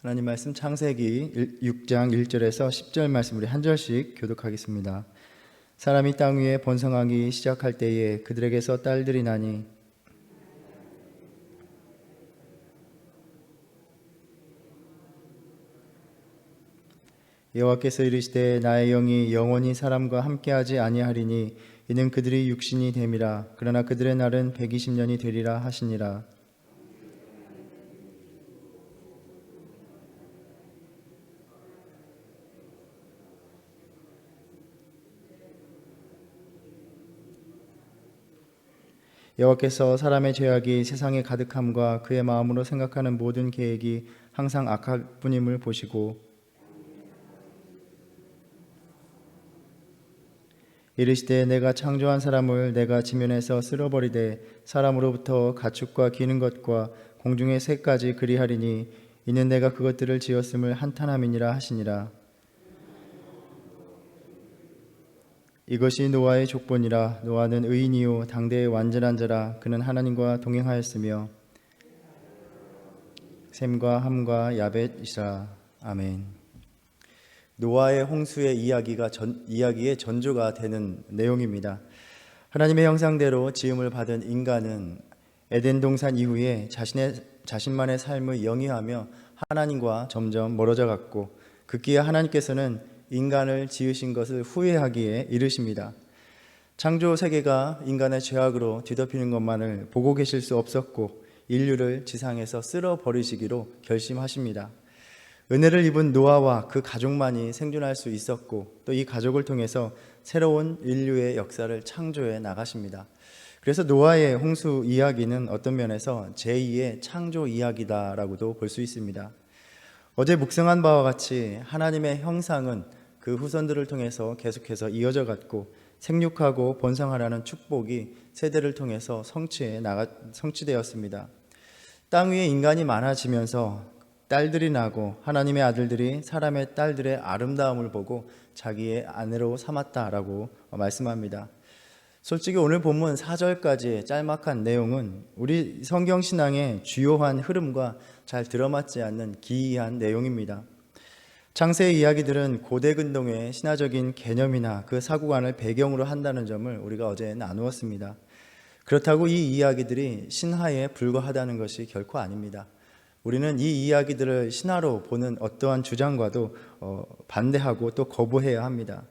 하나님 말씀 창세기 6장 1절에서 10절 말씀 우리 한 절씩 교독하겠습니다. 사람이 땅 위에 번성하기 시작할 때에 그들에게서 딸들이 나니 여호와께서 이르시되 나의 영이 영원히 사람과 함께하지 아니하리니 이는 그들이 육신이 됨이라. 그러나 그들의 날은 120년이 되리라 하시니라. 여호와께서 사람의 죄악이 세상에 가득함과 그의 마음으로 생각하는 모든 계획이 항상 악할 뿐임을 보시고 이르시되 내가 창조한 사람을 내가 지면에서 쓸어버리되 사람으로부터 가축과 기는 것과 공중의 새까지 그리하리니 이는 내가 그것들을 지었음을 한탄함이니라 하시니라. 이것이 노아의 족본이라. 노아는 의인이요 당대의 완전한 자라. 그는 하나님과 동행하였으며 셈과 함과 야벳이라. 아멘. 노아의 홍수의 이야기의 전조가 되는 내용입니다. 하나님의 형상대로 지음을 받은 인간은 에덴 동산 이후에 자신만의 삶을 영위하며 하나님과 점점 멀어져 갔고, 급기야 하나님께서는 인간을 지으신 것을 후회하기에 이르십니다. 창조 세계가 인간의 죄악으로 뒤덮이는 것만을 보고 계실 수 없었고 인류를 지상에서 쓸어버리시기로 결심하십니다. 은혜를 입은 노아와 그 가족만이 생존할 수 있었고 또 이 가족을 통해서 새로운 인류의 역사를 창조해 나가십니다. 그래서 노아의 홍수 이야기는 어떤 면에서 제2의 창조 이야기다라고도 볼 수 있습니다. 어제 묵상한 바와 같이 하나님의 형상은 그 후손들을 통해서 계속해서 이어져 갔고 생육하고 번성하라는 축복이 세대를 통해서 성취되었습니다. 땅 위에 인간이 많아지면서 딸들이 나고 하나님의 아들들이 사람의 딸들의 아름다움을 보고 자기의 아내로 삼았다라고 말씀합니다. 솔직히 오늘 본문 4절까지의 짤막한 내용은 우리 성경신앙의 주요한 흐름과 잘 들어맞지 않는 기이한 내용입니다. 창세의 이야기들은 고대 근동의 신화적인 개념이나 그 사고관을 배경으로 한다는 점을 우리가 어제 나누었습니다. 그렇다고 이 이야기들이 신화에 불과하다는 것이 결코 아닙니다. 우리는 이 이야기들을 신화로 보는 어떠한 주장과도 반대하고 또 거부해야 합니다.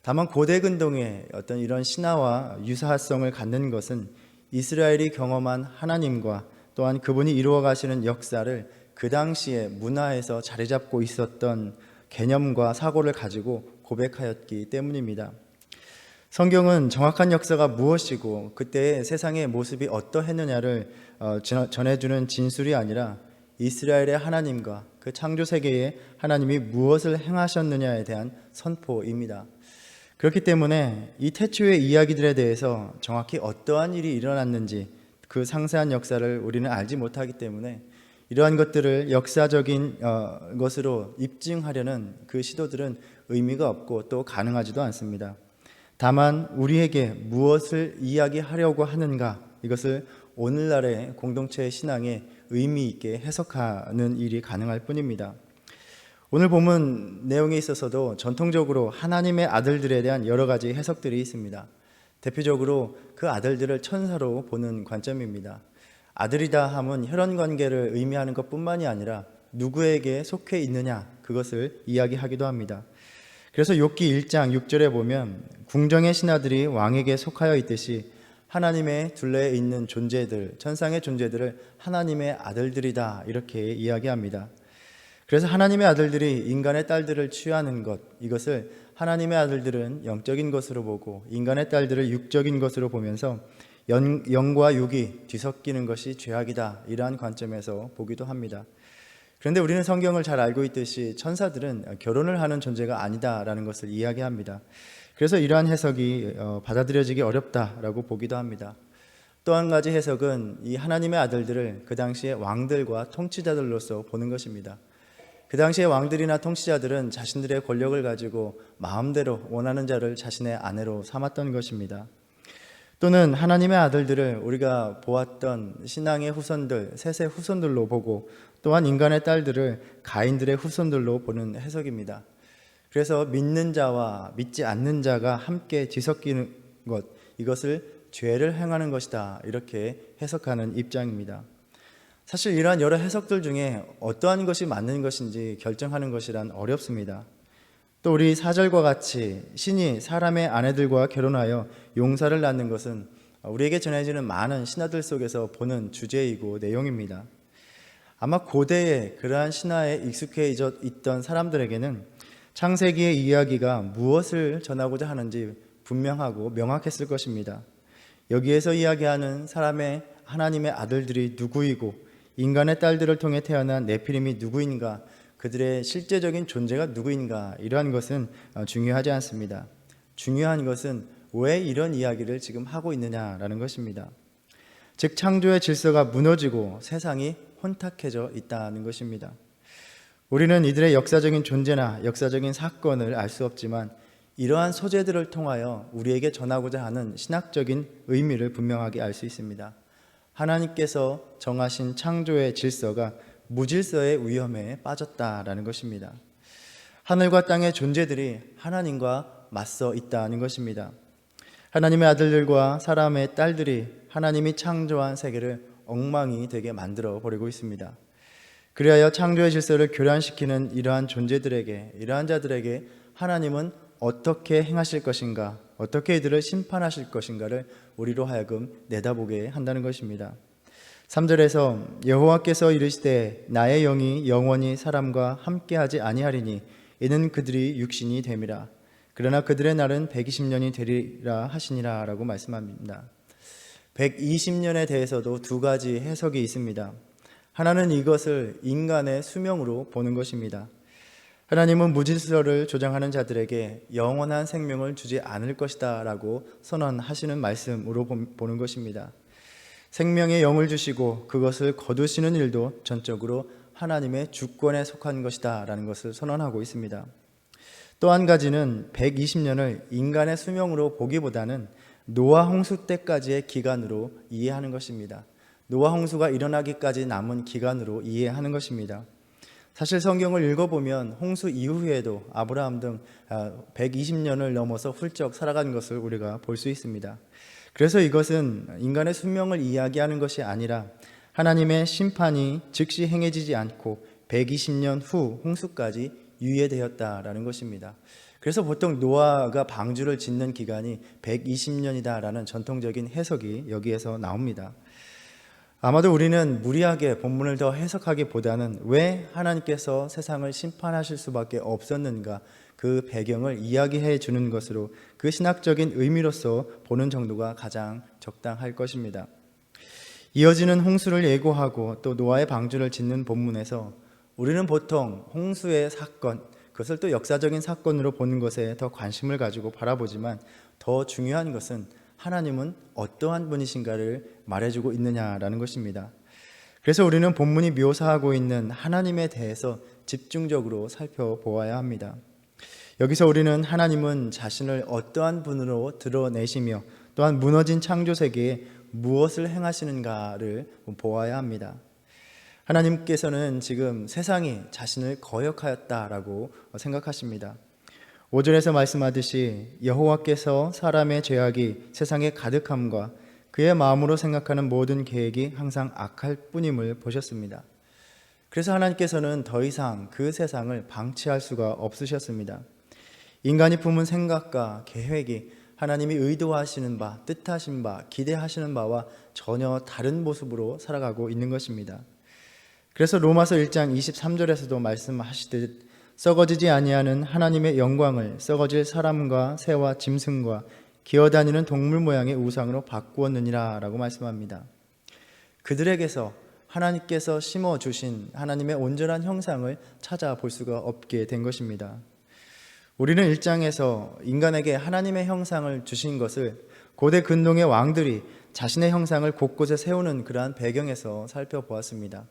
다만 고대 근동의 어떤 이런 신화와 유사성을 갖는 것은 이스라엘이 경험한 하나님과 또한 그분이 이루어 가시는 역사를 그 당시에 문화에서 자리 잡고 있었던 개념과 사고를 가지고 고백하였기 때문입니다. 성경은 정확한 역사가 무엇이고 그때의 세상의 모습이 어떠했느냐를 전해주는 진술이 아니라 이스라엘의 하나님과 그 창조 세계에 하나님이 무엇을 행하셨느냐에 대한 선포입니다. 그렇기 때문에 이 태초의 이야기들에 대해서 정확히 어떠한 일이 일어났는지 그 상세한 역사를 우리는 알지 못하기 때문에 이러한 것들을 역사적인 것으로 입증하려는 그 시도들은 의미가 없고 또 가능하지도 않습니다. 다만 우리에게 무엇을 이야기하려고 하는가, 이것을 오늘날의 공동체의 신앙에 의미 있게 해석하는 일이 가능할 뿐입니다. 오늘 본문 내용에 있어서도 전통적으로 하나님의 아들들에 대한 여러 가지 해석들이 있습니다. 대표적으로 그 아들들을 천사로 보는 관점입니다. 아들이다 함은 혈연관계를 의미하는 것뿐만이 아니라 누구에게 속해 있느냐, 그것을 이야기하기도 합니다. 그래서 욥기 1장 6절에 보면 궁정의 신하들이 왕에게 속하여 있듯이 하나님의 둘레에 있는 존재들, 천상의 존재들을 하나님의 아들들이다, 이렇게 이야기합니다. 그래서 하나님의 아들들이 인간의 딸들을 취하는 것, 이것을 하나님의 아들들은 영적인 것으로 보고 인간의 딸들을 육적인 것으로 보면서 영과 육이 뒤섞이는 것이 죄악이다, 이러한 관점에서 보기도 합니다. 그런데 우리는 성경을 잘 알고 있듯이 천사들은 결혼을 하는 존재가 아니다라는 것을 이야기합니다. 그래서 이러한 해석이 받아들여지기 어렵다라고 보기도 합니다. 또 한 가지 해석은 이 하나님의 아들들을 그 당시의 왕들과 통치자들로서 보는 것입니다. 그 당시의 왕들이나 통치자들은 자신들의 권력을 가지고 마음대로 원하는 자를 자신의 아내로 삼았던 것입니다. 또는 하나님의 아들들을 우리가 보았던 신앙의 후손들, 셋의 후손들로 보고 또한 인간의 딸들을 가인들의 후손들로 보는 해석입니다. 그래서 믿는 자와 믿지 않는 자가 함께 뒤섞이는 것, 이것을 죄를 행하는 것이다, 이렇게 해석하는 입장입니다. 사실 이러한 여러 해석들 중에 어떠한 것이 맞는 것인지 결정하는 것이란 어렵습니다. 또 우리 4절과 같이 신이 사람의 아내들과 결혼하여 용사를 낳는 것은 우리에게 전해지는 많은 신화들 속에서 보는 주제이고 내용입니다. 아마 고대에 그러한 신화에 익숙해져 있던 사람들에게는 창세기의 이야기가 무엇을 전하고자 하는지 분명하고 명확했을 것입니다. 여기에서 이야기하는 하나님의 아들들이 누구이고 인간의 딸들을 통해 태어난 네피림이 누구인가, 그들의 실제적인 존재가 누구인가, 이러한 것은 중요하지 않습니다. 중요한 것은 왜 이런 이야기를 지금 하고 있느냐라는 것입니다. 즉 창조의 질서가 무너지고 세상이 혼탁해져 있다는 것입니다. 우리는 이들의 역사적인 존재나 역사적인 사건을 알 수 없지만 이러한 소재들을 통하여 우리에게 전하고자 하는 신학적인 의미를 분명하게 알 수 있습니다. 하나님께서 정하신 창조의 질서가 무질서의 위험에 빠졌다라는 것입니다. 하늘과 땅의 존재들이 하나님과 맞서 있다는 것입니다. 하나님의 아들들과 사람의 딸들이 하나님이 창조한 세계를 엉망이 되게 만들어 버리고 있습니다. 그리하여 창조의 질서를 교란시키는 이러한 존재들에게, 이러한 자들에게 하나님은 어떻게 행하실 것인가, 어떻게 이들을 심판하실 것인가를 우리로 하여금 내다보게 한다는 것입니다. 3절에서 여호와께서 이르시되 나의 영이 영원히 사람과 함께하지 아니하리니 이는 그들이 육신이 됨이라. 그러나 그들의 날은 120년이 되리라 하시니라 라고 말씀합니다. 120년에 대해서도 두 가지 해석이 있습니다. 하나는 이것을 인간의 수명으로 보는 것입니다. 하나님은 무질서를 조장하는 자들에게 영원한 생명을 주지 않을 것이다 라고 선언하시는 말씀으로 보는 것입니다. 생명의 영을 주시고 그것을 거두시는 일도 전적으로 하나님의 주권에 속한 것이다 라는 것을 선언하고 있습니다. 또 한 가지는 120년을 인간의 수명으로 보기보다는 노아 홍수 때까지의 기간으로 이해하는 것입니다. 노아 홍수가 일어나기까지 남은 기간으로 이해하는 것입니다. 사실 성경을 읽어보면 홍수 이후에도 아브라함 등 120년을 넘어서 훌쩍 살아간 것을 우리가 볼 수 있습니다. 그래서 이것은 인간의 수명을 이야기하는 것이 아니라 하나님의 심판이 즉시 행해지지 않고 120년 후 홍수까지 유예되었다라는 것입니다. 그래서 보통 노아가 방주를 짓는 기간이 120년이다라는 전통적인 해석이 여기에서 나옵니다. 아마도 우리는 무리하게 본문을 더 해석하기보다는 왜 하나님께서 세상을 심판하실 수밖에 없었는가, 그 배경을 이야기해 주는 것으로 그 신학적인 의미로서 보는 정도가 가장 적당할 것입니다. 이어지는 홍수를 예고하고 또 노아의 방주를 짓는 본문에서 우리는 보통 홍수의 사건, 그것을 또 역사적인 사건으로 보는 것에 더 관심을 가지고 바라보지만 더 중요한 것은 하나님은 어떠한 분이신가를 말해주고 있느냐라는 것입니다. 그래서 우리는 본문이 묘사하고 있는 하나님에 대해서 집중적으로 살펴보아야 합니다. 여기서 우리는 하나님은 자신을 어떠한 분으로 드러내시며 또한 무너진 창조 세계에 무엇을 행하시는가를 보아야 합니다. 하나님께서는 지금 세상이 자신을 거역하였다라고 생각하십니다. 5절에서 말씀하듯이 여호와께서 사람의 죄악이 세상에 가득함과 그의 마음으로 생각하는 모든 계획이 항상 악할 뿐임을 보셨습니다. 그래서 하나님께서는 더 이상 그 세상을 방치할 수가 없으셨습니다. 인간이 품은 생각과 계획이 하나님이 의도하시는 바, 뜻하신 바, 기대하시는 바와 전혀 다른 모습으로 살아가고 있는 것입니다. 그래서 로마서 1장 23절에서도 말씀하시듯 썩어지지 아니하는 하나님의 영광을 썩어질 사람과 새와 짐승과 기어다니는 동물 모양의 우상으로 바꾸었느니라 라고 말씀합니다. 그들에게서 하나님께서 심어주신 하나님의 온전한 형상을 찾아볼 수가 없게 된 것입니다. 우리는 1장에서 인간에게 하나님의 형상을 주신 것을 고대 근동의 왕들이 자신의 형상을 곳곳에 세우는 그러한 배경에서 살펴보았습니다.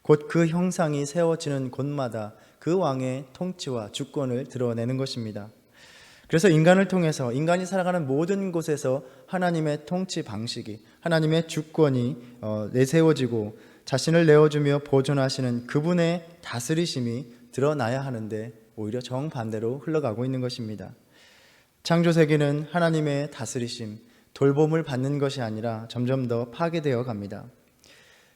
곧 그 형상이 세워지는 곳마다 그 왕의 통치와 주권을 드러내는 것입니다. 그래서 인간을 통해서 인간이 살아가는 모든 곳에서 하나님의 통치 방식이, 하나님의 주권이 내세워지고 자신을 내어주며 보존하시는 그분의 다스리심이 드러나야 하는데 오히려 정반대로 흘러가고 있는 것입니다. 창조 세계는 하나님의 다스리심, 돌봄을 받는 것이 아니라 점점 더 파괴되어 갑니다.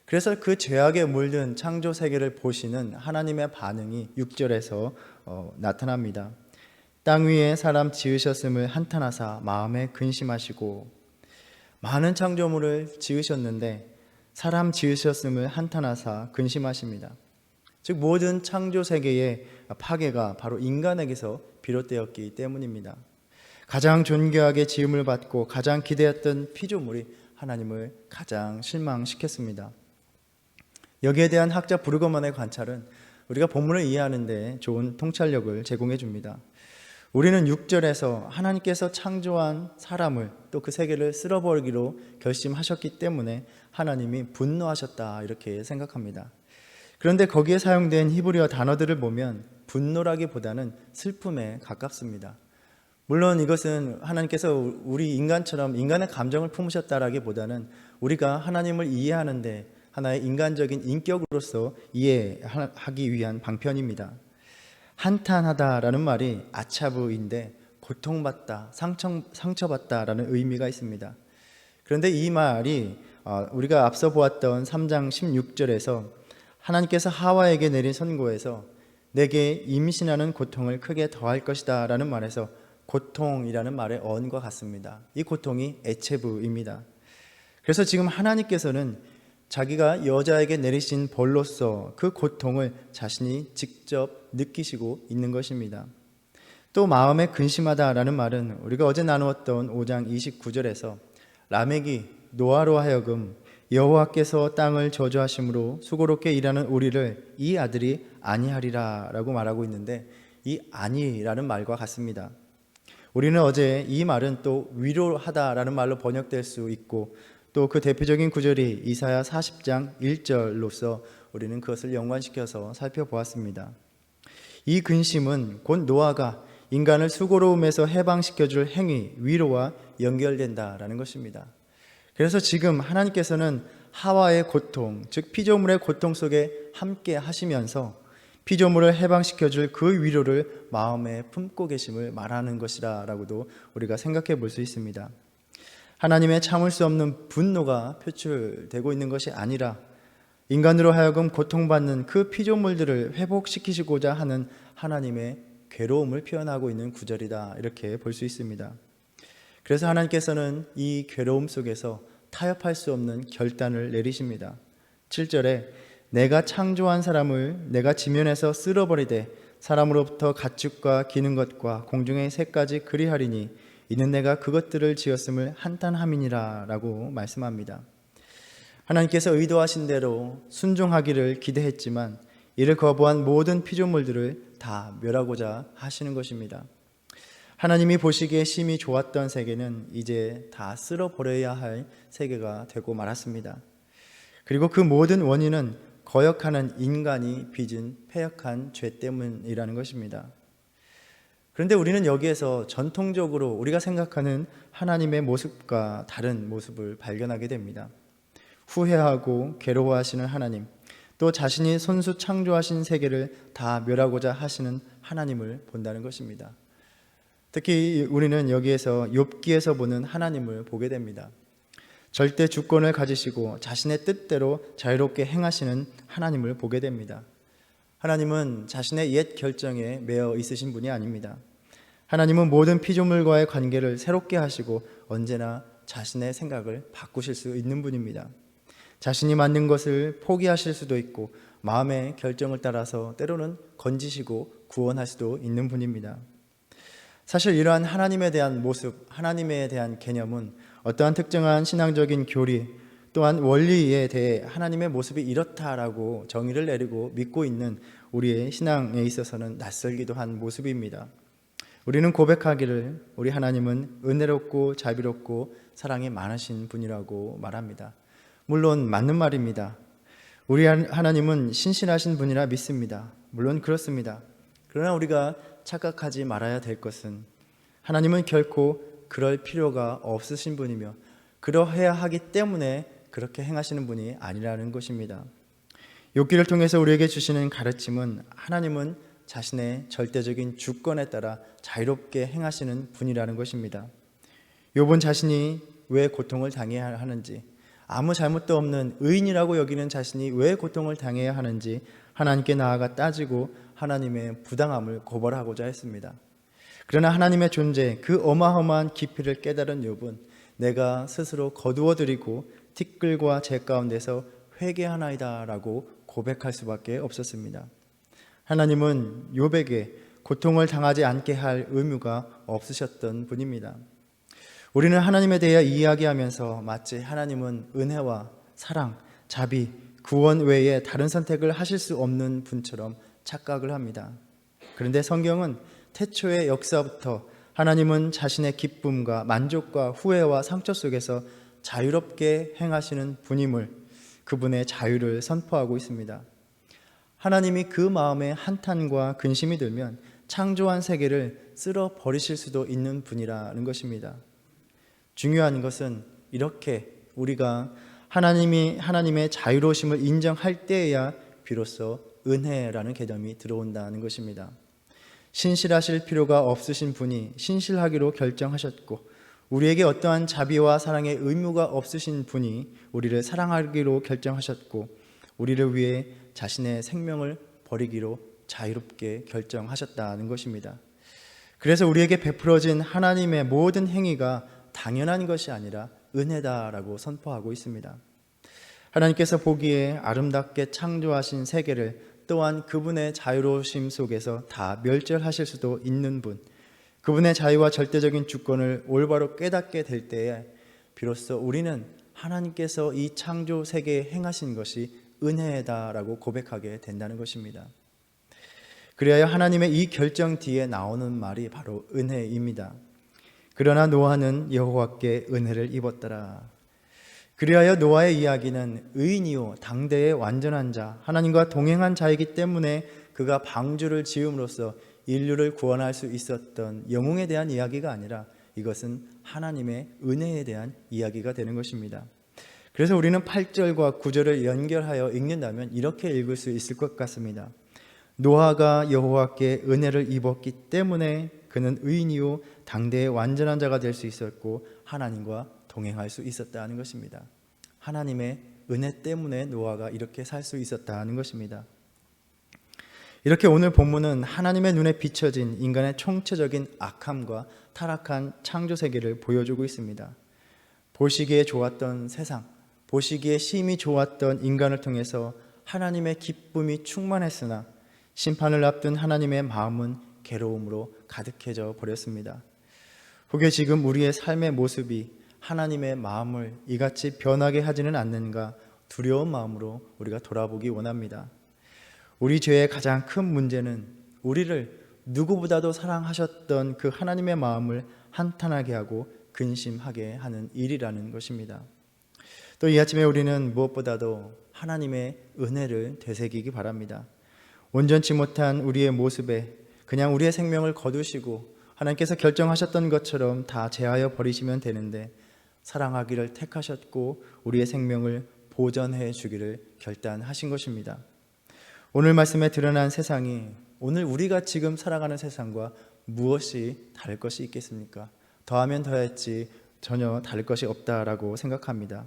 그래서 그 죄악에 물든 창조 세계를 보시는 하나님의 반응이 6절에서 나타납니다. 땅 위에 사람 지으셨음을 한탄하사 마음에 근심하시고, 많은 창조물을 지으셨는데 사람 지으셨음을 한탄하사 근심하십니다. 즉 모든 창조 세계의 파괴가 바로 인간에게서 비롯되었기 때문입니다. 가장 존귀하게 지음을 받고 가장 기대했던 피조물이 하나님을 가장 실망시켰습니다. 여기에 대한 학자 브루거만의 관찰은 우리가 본문을 이해하는 데 좋은 통찰력을 제공해 줍니다. 우리는 6절에서 하나님께서 창조한 사람을 또 그 세계를 쓸어버리기로 결심하셨기 때문에 하나님이 분노하셨다 이렇게 생각합니다. 그런데 거기에 사용된 히브리어 단어들을 보면 분노라기보다는 슬픔에 가깝습니다. 물론 이것은 하나님께서 우리 인간처럼 인간의 감정을 품으셨다라기보다는 우리가 하나님을 이해하는데 하나의 인간적인 인격으로서 이해하기 위한 방편입니다. 한탄하다라는 말이 아차브인데 고통받다, 상처받다라는 의미가 있습니다. 그런데 이 말이 우리가 앞서 보았던 3장 16절에서 하나님께서 하와에게 내린 선고에서 내게 임신하는 고통을 크게 더할 것이다 라는 말에서 고통이라는 말의 어원과 같습니다. 이 고통이 에체브입니다. 그래서 지금 하나님께서는 자기가 여자에게 내리신 벌로서 그 고통을 자신이 직접 느끼시고 있는 것입니다. 또 마음에 근심하다라는 말은 우리가 어제 나누었던 5장 29절에서 라멕이 노아로 하여금 여호와께서 땅을 저주하심으로 수고롭게 일하는 우리를 이 아들이 아니하리라 라고 말하고 있는데, 이 아니라는 말과 같습니다. 우리는 어제 이 말은 또 위로하다라는 말로 번역될 수 있고, 또 그 대표적인 구절이 이사야 40장 1절로서 우리는 그것을 연관시켜서 살펴보았습니다. 이 근심은 곧 노아가 인간을 수고로움에서 해방시켜줄 행위, 위로와 연결된다라는 것입니다. 그래서 지금 하나님께서는 하와의 고통, 즉 피조물의 고통 속에 함께 하시면서 피조물을 해방시켜줄 그 위로를 마음에 품고 계심을 말하는 것이라고도 우리가 생각해 볼 수 있습니다. 하나님의 참을 수 없는 분노가 표출되고 있는 것이 아니라 인간으로 하여금 고통받는 그 피조물들을 회복시키시고자 하는 하나님의 괴로움을 표현하고 있는 구절이다 이렇게 볼 수 있습니다. 그래서 하나님께서는 이 괴로움 속에서 타협할 수 없는 결단을 내리십니다. 7절에 내가 창조한 사람을 내가 지면에서 쓸어버리되 사람으로부터 가축과 기는 것과 공중의 새까지 그리하리니 이는 내가 그것들을 지었음을 한탄함이니라 라고 말씀합니다. 하나님께서 의도하신 대로 순종하기를 기대했지만 이를 거부한 모든 피조물들을 다 멸하고자 하시는 것입니다. 하나님이 보시기에 심히 좋았던 세계는 이제 다 쓸어버려야 할 세계가 되고 말았습니다. 그리고 그 모든 원인은 거역하는 인간이 빚은 패역한 죄 때문이라는 것입니다. 그런데 우리는 여기에서 전통적으로 우리가 생각하는 하나님의 모습과 다른 모습을 발견하게 됩니다. 후회하고 괴로워하시는 하나님, 또 자신이 손수 창조하신 세계를 다 멸하고자 하시는 하나님을 본다는 것입니다. 특히 우리는 여기에서 욥기에서 보는 하나님을 보게 됩니다. 절대 주권을 가지시고 자신의 뜻대로 자유롭게 행하시는 하나님을 보게 됩니다. 하나님은 자신의 옛 결정에 매여 있으신 분이 아닙니다. 하나님은 모든 피조물과의 관계를 새롭게 하시고 언제나 자신의 생각을 바꾸실 수 있는 분입니다. 자신이 만든 것을 포기하실 수도 있고 마음의 결정을 따라서 때로는 건지시고 구원할 수도 있는 분입니다. 사실 이러한 하나님에 대한 모습, 하나님에 대한 개념은 어떠한 특정한 신앙적인 교리 또한 원리에 대해 하나님의 모습이 이렇다라고 정의를 내리고 믿고 있는 우리의 신앙에 있어서는 낯설기도 한 모습입니다. 우리는 고백하기를 우리 하나님은 은혜롭고 자비롭고 사랑이 많으신 분이라고 말합니다. 물론 맞는 말입니다. 우리 하나님은 신실하신 분이라 믿습니다. 물론 그렇습니다. 그러나 우리가 착각하지 말아야 될 것은 하나님은 결코 그럴 필요가 없으신 분이며 그러해야 하기 때문에 그렇게 행하시는 분이 아니라는 것입니다. 욥기를 통해서 우리에게 주시는 가르침은 하나님은 자신의 절대적인 주권에 따라 자유롭게 행하시는 분이라는 것입니다. 욥은 자신이 왜 고통을 당해야 하는지, 아무 잘못도 없는 의인이라고 여기는 자신이 왜 고통을 당해야 하는지 하나님께 나아가 따지고 하나님의 부당함을 고발하고자 했습니다. 그러나 하나님의 존재, 그 어마어마한 깊이를 깨달은 욥은 내가 스스로 거두어드리고 티끌과 재 가운데서 회개하나이다 라고 고백할 수밖에 없었습니다. 하나님은 욥에게 고통을 당하지 않게 할 의무가 없으셨던 분입니다. 우리는 하나님에 대해 이야기하면서 마치 하나님은 은혜와 사랑, 자비, 구원 외에 다른 선택을 하실 수 없는 분처럼 착각을 합니다. 그런데 성경은 태초의 역사부터 하나님은 자신의 기쁨과 만족과 후회와 상처 속에서 자유롭게 행하시는 분임을, 그분의 자유를 선포하고 있습니다. 하나님이 그 마음에 한탄과 근심이 들면 창조한 세계를 쓸어 버리실 수도 있는 분이라는 것입니다. 중요한 것은 이렇게 우리가 하나님의 자유로우심을 인정할 때에야 비로소 은혜라는 개념이 들어온다는 것입니다. 신실하실 필요가 없으신 분이 신실하기로 결정하셨고, 우리에게 어떠한 자비와 사랑의 의무가 없으신 분이 우리를 사랑하기로 결정하셨고, 우리를 위해 자신의 생명을 버리기로 자유롭게 결정하셨다는 것입니다. 그래서 우리에게 베풀어진 하나님의 모든 행위가 당연한 것이 아니라 은혜다라고 선포하고 있습니다. 하나님께서 보기에 아름답게 창조하신 세계를 또한 그분의 자유로우심 속에서 다 멸절하실 수도 있는 분, 그분의 자유와 절대적인 주권을 올바로 깨닫게 될 때에 비로소 우리는 하나님께서 이 창조 세계에 행하신 것이 은혜다라고 고백하게 된다는 것입니다. 그래야 하나님의 이 결정 뒤에 나오는 말이 바로 은혜입니다. 그러나 노아는 여호와께 은혜를 입었더라. 그리하여 노아의 이야기는 의인이요 당대의 완전한 자, 하나님과 동행한 자이기 때문에 그가 방주를 지음으로써 인류를 구원할 수 있었던 영웅에 대한 이야기가 아니라 이것은 하나님의 은혜에 대한 이야기가 되는 것입니다. 그래서 우리는 8절과 9절을 연결하여 읽는다면 이렇게 읽을 수 있을 것 같습니다. 노아가 여호와께 은혜를 입었기 때문에 그는 의인이요 당대의 완전한 자가 될 수 있었고 하나님과 동행할 수 있었다는 것입니다. 하나님의 은혜 때문에 노아가 이렇게 살 수 있었다는 것입니다. 이렇게 오늘 본문은 하나님의 눈에 비춰진 인간의 총체적인 악함과 타락한 창조 세계를 보여주고 있습니다. 보시기에 좋았던 세상, 보시기에 심히 좋았던 인간을 통해서 하나님의 기쁨이 충만했으나 심판을 앞둔 하나님의 마음은 괴로움으로 가득해져 버렸습니다. 혹여 지금 우리의 삶의 모습이 하나님의 마음을 이같이 변하게 하지는 않는가 두려운 마음으로 우리가 돌아보기 원합니다. 우리 죄의 가장 큰 문제는 우리를 누구보다도 사랑하셨던 그 하나님의 마음을 한탄하게 하고 근심하게 하는 일이라는 것입니다. 또 이 아침에 우리는 무엇보다도 하나님의 은혜를 되새기기 바랍니다. 온전치 못한 우리의 모습에 그냥 우리의 생명을 거두시고 하나님께서 결정하셨던 것처럼 다 제하여 버리시면 되는데 사랑하기를 택하셨고 우리의 생명을 보전해 주기를 결단하신 것입니다. 오늘 말씀에 드러난 세상이 오늘 우리가 지금 살아가는 세상과 무엇이 다를 것이 있겠습니까? 더하면 더했지 전혀 다를 것이 없다라고 생각합니다.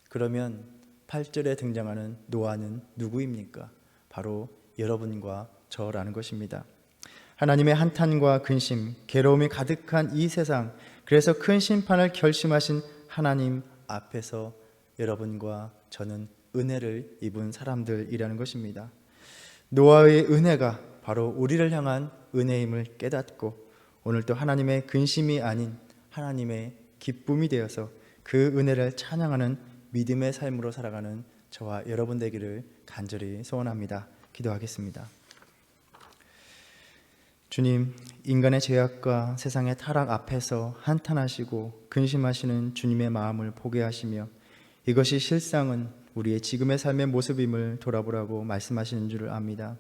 그러면 8절에 등장하는 노아는 누구입니까? 바로 여러분과 저라는 것입니다. 하나님의 한탄과 근심, 괴로움이 가득한 이 세상, 그래서 큰 심판을 결심하신 하나님 앞에서 여러분과 저는 은혜를 입은 사람들이라는 것입니다. 노아의 은혜가 바로 우리를 향한 은혜임을 깨닫고 오늘 또 하나님의 근심이 아닌 하나님의 기쁨이 되어서 그 은혜를 찬양하는 믿음의 삶으로 살아가는 저와 여러분 되기를 간절히 소원합니다. 기도하겠습니다. 주님, 인간의 죄악과 세상의 타락 앞에서 한탄하시고 근심하시는 주님의 마음을 보게 하시며 이것이 실상은 우리의 지금의 삶의 모습임을 돌아보라고 말씀하시는 줄을 압니다.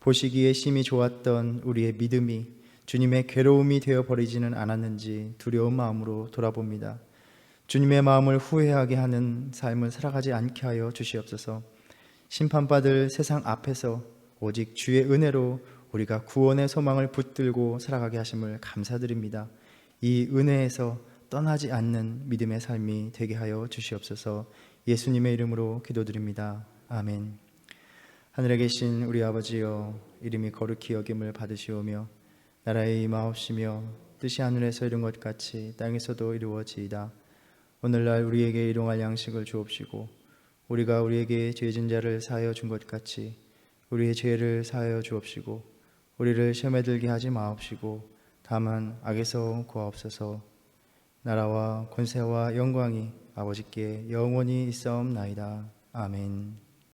보시기에 심히 좋았던 우리의 믿음이 주님의 괴로움이 되어버리지는 않았는지 두려운 마음으로 돌아봅니다. 주님의 마음을 후회하게 하는 삶을 살아가지 않게 하여 주시옵소서. 심판받을 세상 앞에서 오직 주의 은혜로 우리가 구원의 소망을 붙들고 살아가게 하심을 감사드립니다. 이 은혜에서 떠나지 않는 믿음의 삶이 되게 하여 주시옵소서. 예수님의 이름으로 기도드립니다. 아멘. 하늘에 계신 우리 아버지여, 이름이 거룩히 여김을 받으시오며 나라의 임하옵시며 뜻이 하늘에서 이룬 것 같이 땅에서도 이루어지이다. 오늘날 우리에게 일용할 양식을 주옵시고 우리가 우리에게 죄진 자를 사하여 준 것 같이 우리의 죄를 사하여 주옵시고 우리를 시험에 들게 하지 마옵시고 다만 악에서 구하옵소서. 나라와 권세와 영광이 아버지께 영원히 있사옵나이다. 아멘.